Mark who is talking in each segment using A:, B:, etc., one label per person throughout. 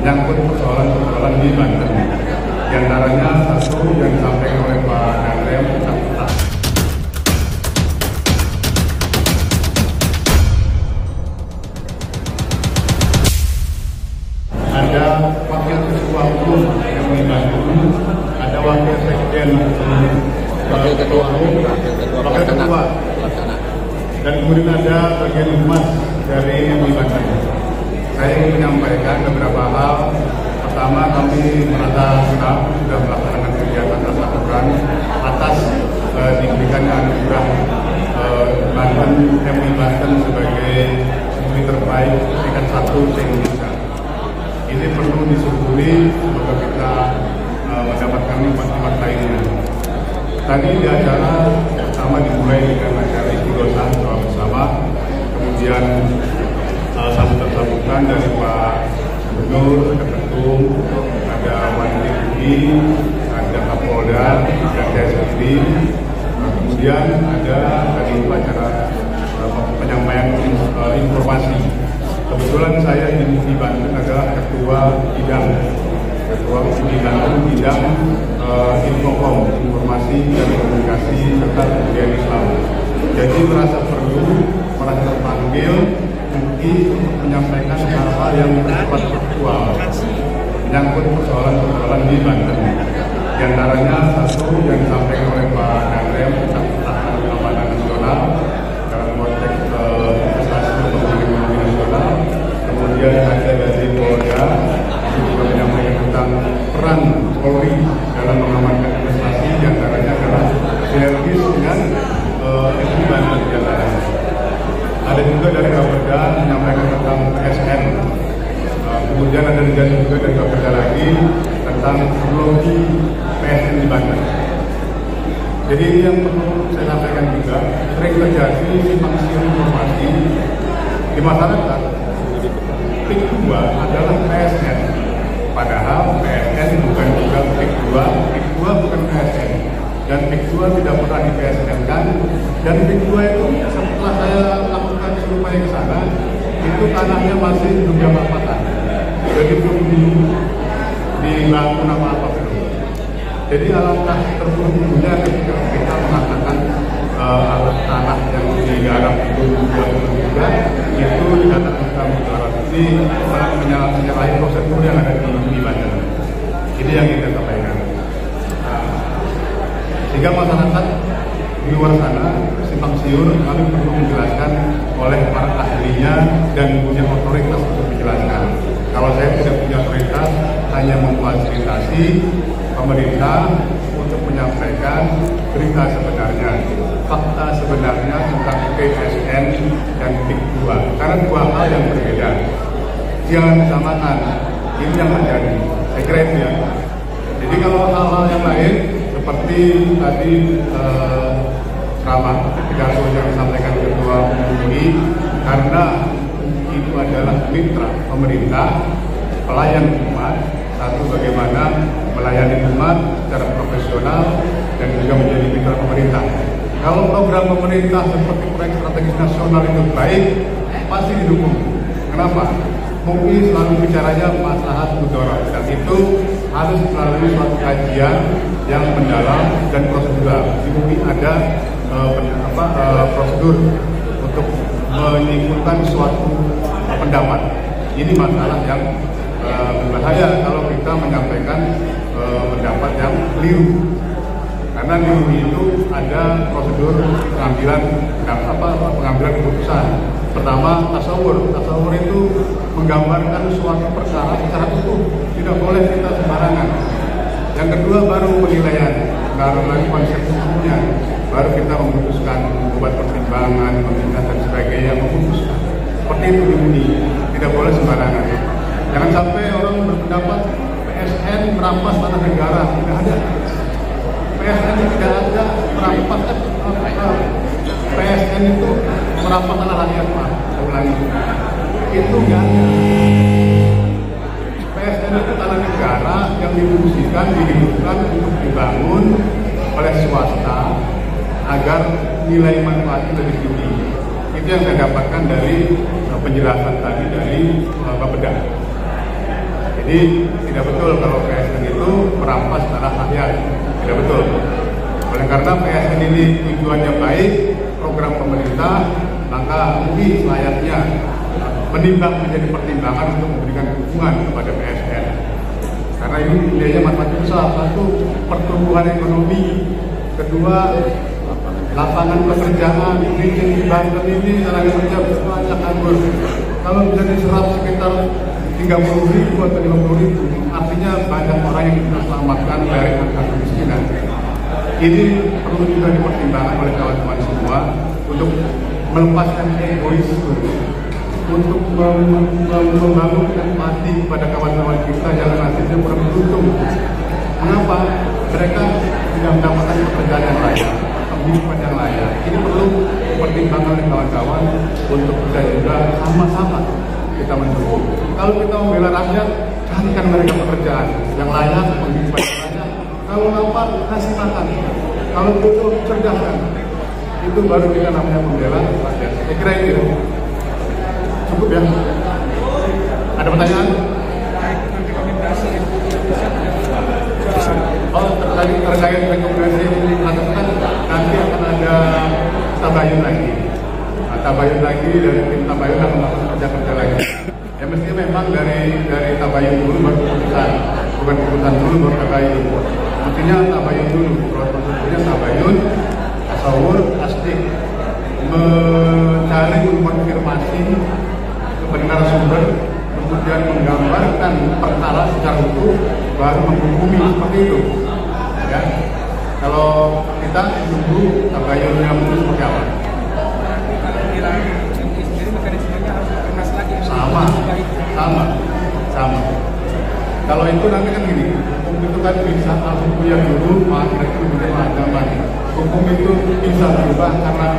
A: menyangkut persoalan-persoalan di Banten. Di antaranya satu yang disampaikan oleh Pak Danrem tentang ada wakil ketua umum yang membantu, ada wakil sekjen, wakil ketua umum, wakil ketua, dan kemudian ada bagian humas dari MUI Banten. Saya ingin menyampaikan beberapa hal. Pertama, kami merasa senang sudah melaksanakan kegiatan laporan atas diberikannya anugerah Banten MUI Banten sebagai MUI terbaik tingkat 1 se-Indonesia. Ini perlu disyukuri, semoga kita mendapatkan tempat-tempat lainnya. Tadi di acara pertama dimulai dengan acara istighosah doa bersama, kemudian sambutan dari Pak Gubernur, ada Ketum, ada Wali Tinggi, ada Kapolda, dan saya sendiri. Kemudian ada tadi acara penyampaian informasi. Kebetulan saya di Banten adalah ketua bidang bidang Infocom, informasi dan komunikasi serta kebudayaan Islam. Jadi merasa terpanggil untuk menyampaikan hal-hal yang bersifat aktual menyangkut persoalan-persoalan di Banten. Di antaranya satu yang disampaikan oleh Pak Danrem tentang ketahanan keamanan nasional dalam konteks investasi ekonomi nasional. Kemudian ada dari Polda juga menyampaikan tentang peran Polri dalam mengamankan investasi, di antaranya adalah sinergis dengan MUI Banten di antaranya. Ada juga dari Kapolda menyampaikan tentang PSN. Kemudian ada juga dari Kapolda lagi tentang teknologi PSN di Banten. Jadi ini yang perlu saya sampaikan juga, sering terjadi simpang siur informasi di masyarakat. PIK 2 adalah PSN, padahal PSN bukan juga PIK 2, PIK 2 bukan PSN, dan PIK 2 tidak pernah di PSN kan, dan PIK 2 itu setelah saya lakukan survei ke sana, itu tanahnya masih belum diapa-apakan, jadi belum dibangun apa-apa belum. Jadi alangkah terburuk-buruknya ketika kita mengatakan tanah yang digarap itu juga itu dikatakan mudarat. Ini menyalahi prosedur yang ada di Banten. Ini yang ingin saya sampaikan. Sehingga masyarakat di luar sana simpang siur, kami perlu menjelaskan oleh para ahlinya dan punya otoritas untuk menjelaskan. Kalau saya tidak punya otoritas, hanya memfasilitasi pemerintah untuk menyampaikan berita sebenarnya, fakta sebenarnya tentang PSN dan PIK 2, karena dua hal yang berbeda. Jangan disamakan, ini yang terjadi. Saya kira itu ya. Jadi kalau hal-hal yang lain seperti tadi ceramah pidato yang disampaikan Ketua MUI, karena itu adalah mitra pemerintah, pelayan umat. Satu, bagaimana melayani umat secara profesional dan juga menjadi mitra pemerintah. Kalau program pemerintah seperti proyek strategis nasional itu baik, pasti didukung. Kenapa? MUI selalu bicaranya maslahat mudarat, dan itu harus melalui suatu kajian yang mendalam dan prosedural. Di MUI ada prosedur untuk menyimpulkan suatu pendapat. Ini masalah yang berbahaya kalau kita menyampaikan pendapat yang keliru. Karena di MUI itu ada prosedur pengambilan keputusan. Pertama, tasawur. Tasawur itu menggambarkan suatu perkara secara utuh, tidak boleh kita sembarangan. Yang kedua, baru penilaian, baru lagi konsep hukumnya, baru kita memutuskan, membuat pertimbangan, mengingat dan sebagainya, memutuskan. Seperti itu di MUI, tidak boleh sembarangan. Jangan sampai orang berpendapat PSN merampas tanah negara, tidak ada. PSN tidak ada merampas, PSN itu merampas tanah rakyat, Pak. Saya ulangi, itu enggak ada. PSN itu tanah negara yang difungsikan, dihidupkan untuk dibangun oleh swasta agar nilai manfaatnya lebih tinggi. Itu yang saya dapatkan dari penjelasan tadi dari Bapeda. Jadi Jadi tidak betul kalau PSN itu merampas tanah rakyat, tidak betul. Oleh karena PSN ini tujuannya baik, program pemerintah, maka MUI selayaknya menimbang menjadi pertimbangan untuk memberikan dukungan kepada PSN. Karena ini nilainya manfaat besar. Satu, pertumbuhan ekonomi. Kedua, lapangan pekerjaan. Di Banten ini tenaga kerja banyak anggur. Kalau bisa diserap sekitar 30.000 atau 50.000, artinya banyak orang yang kita selamatkan dari angka kemiskinan. Ini perlu juga dipertimbangkan oleh kawan-kawan semua untuk melepaskan egoisme, untuk membangun empati kepada kawan-kawan kita yang nasibnya kurang beruntung. Mengapa? Mereka tidak mendapatkan pekerjaan yang layak, penghidupan yang layak. Ini perlu dipertimbangkan oleh kawan-kawan untuk kita juga sama-sama kita mendukung. Kalau kita membela rakyat, carikan mereka pekerjaan yang layak, penghidupan yang layak. Kalau lapar, kasih makan. Kalau butuh, cerdaskan. Itu baru kita namanya membela rakyat. Saya kira itu. Cukup ya? Ada pertanyaan? Oh, terkait rekomendasi mengatakan nanti akan ada tabayun lagi. Nah, tabayun lagi dari tim tabayun akan melakukan kerja-kerja lagi. Ya mestinya memang dari tabayun dulu baru keputusan, bukan keputusan dulu baru tabayun. Mestinya tabayun dulu, prosedurnya tabayun, tasawur, tasdik, mencari konfirmasi kebenaran sumber, kemudian menggambarkan perkara secara utuh, baru menghukumi seperti itu. Ya, kalau kita menunggu tabayunnya seperti apa? Sama. Kalau itu nanti kan gini, hukum itu kan bisa al-hukumnya dulu, maka itu menjadi agama. Hukum itu bisa berubah karena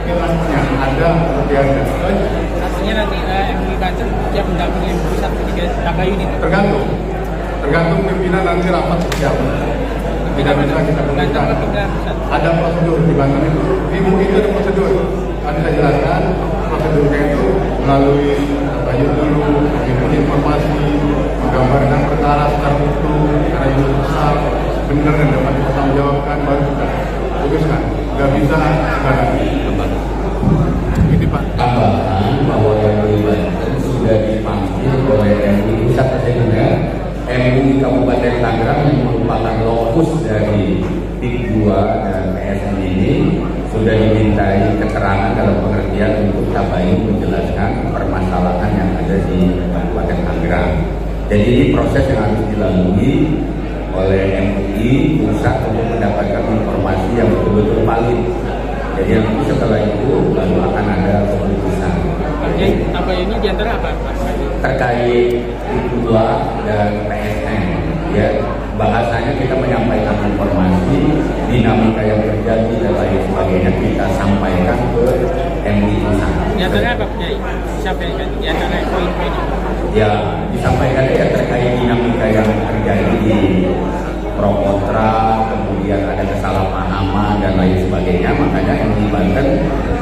A: ilahnya ada ada.
B: Artinya nanti MUI Banten yang mendampingi pusat ketiga tabayun itu.
A: Tergantung pimpinan nanti rapat siapa. Tidak bisa kita benarkan. Ada prosedur di Banten itu. Di MUI itu ada prosedur. Tadi saya jelaskan prosedurnya itu melalui tabayun dulu, mengirim informasi, menggambarkan perkara secara utuh, secara yang besar, benar dan dapat dipertanggungjawabkan, baru kita putuskan. Nggak bisa sekarang. Ini Pak.
C: Tambahan bahwa MUI Banten sudah dipanggil oleh MUI Pusat Sesungguhnya MUI Kabupaten Tangerang yang merupakan lokus dari TIK 2 dan PSN ini sudah dimintai keterangan dalam pengertian untuk tabayun menjelaskan permasalahan yang ada di Kabupaten Tangerang. Jadi ini proses yang harus dilalui oleh MUI Pusat untuk mendapatkan informasi yang betul-betul valid. Jadi nanti setelah itu baru akan ada keputusan.
B: Tabayunnya diantara apa?
C: Terkait TIK 2 dan PSN, ya bahasanya kita menyampaikan informasi dinamika yang terjadi dan lain sebagainya kita sampaikan ke MUI Pusat.
B: Diantara apa Kiai? Disampaikan diantara poin-poinnya.
C: Ya disampaikan ya terkait dinamika yang terjadi di pro kontra, kemudian ada kesalahpahaman dan lain sebagainya. Makanya MUI Banten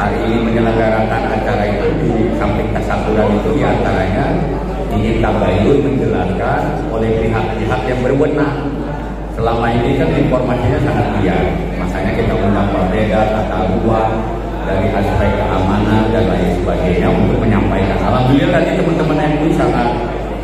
C: hari ini menyelenggarakan acara itu di samping tasakuran itu diantaranya ingin tabayun menjelaskan oleh pihak-pihak yang berwenang. Selama ini kan informasinya sangat liar, makanya kita undang berbeda tata ruang dari aspek keamanan dan lain sebagainya untuk menyampaikan. Alhamdulillah tadi teman-teman MUI sangat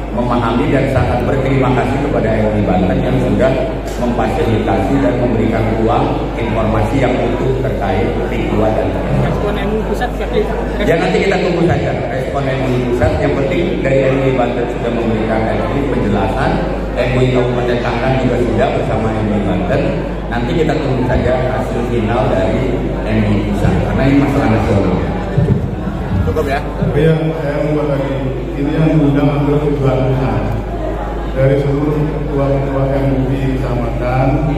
C: memahami dan sangat berterima kasih kepada MUI Banten yang sudah memfasilitasi dan memberikan ruang informasi yang utuh terkait TIK 2 dan
B: Respon MUI Pusat seperti
C: ya nanti kita tunggu saja respon MUI Pusat. Yang penting dari MUI Banten sudah memberikan penjelasan, MUI Kabupaten Tangerang juga sudah bersama MUI Banten. Nanti kita tunggu saja hasil final dari MUI Pusat karena ini masalah nasional.
A: Cukup ya? Iya, saya membuat lagi. Ini yang diundang untuk tujuan dari seluruh ketua-ketua MUI kecamatan,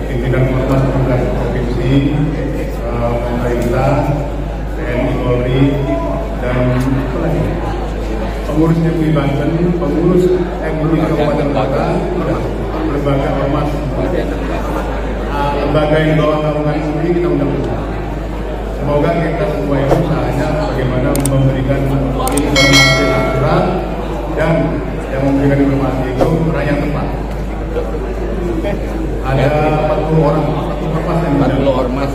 A: pimpinan ormas pemerintah provinsi, pemerintah, TNI, Polri, dan pengurus MUI Banten, pengurus MUI Kabupaten Kota, lembaga ormas, lembaga yang bawah naungan MUI kita undang. Semoga kita semua ini usahanya bagaimana memberikan informasi yang akurat dan yang memberikan informasi itu rakyat tempat. Ada 40 orang, 40 ormas yang
C: 40 ormas.